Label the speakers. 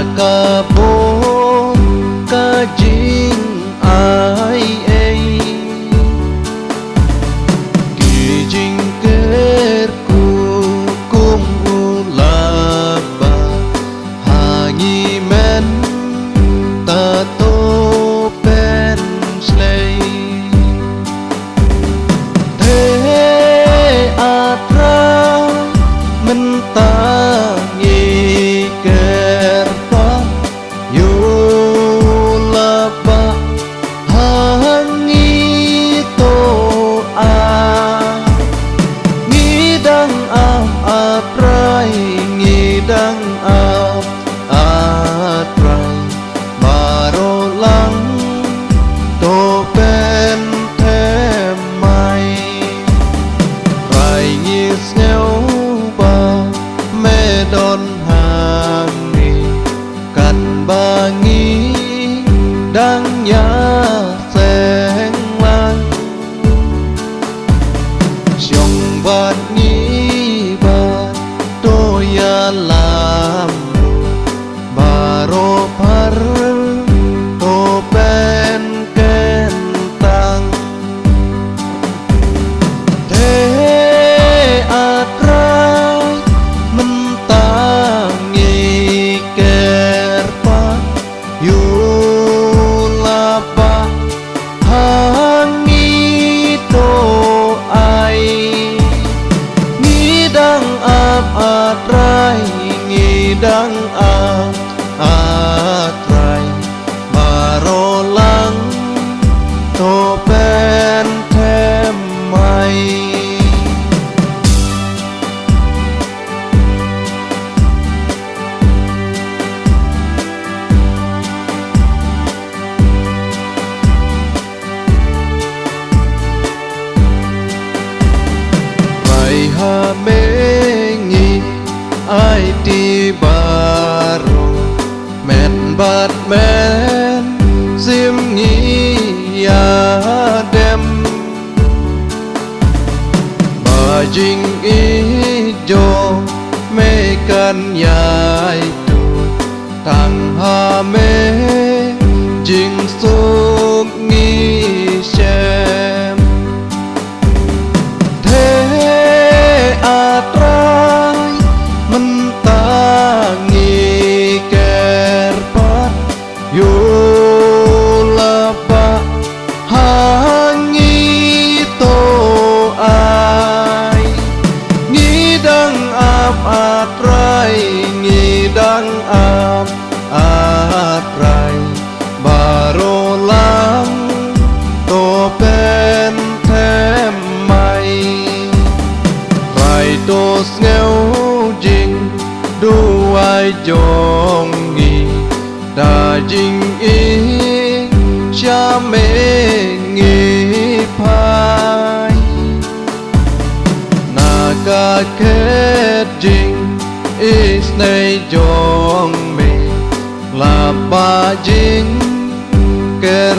Speaker 1: Nakabong kajing ai ei kijing kerku kum ulaba hangi men tato pen slay te atra mentangi kerpa yulaba hangi to a ngidang aprai ngidang aprai barolang to pen thêm mai rai ngis nhau ba mê đón hàng ni cần ba nghi đang nhá sen lang trong bát nghi ba tôi làm ba ro par to pen ken tang thế atrai mentangi kerpa yulaba hangi to ai ngidang atrai ngidang atrai barolang to pen thêm mai ha mengi ai ti baro men bat men sim ngi ya dem ba jing i jo me kan yai tu tang ha me jing suk ngi shem atrai mentangi kerpa yulaba hangi to ai ngidang atrai ngidang atrai barolang to pen thêm mai tos nghèo jing du ai jong nghi đa jing y cha mẹ nghi phai na ca kết jing is nay jong me la ba jing ker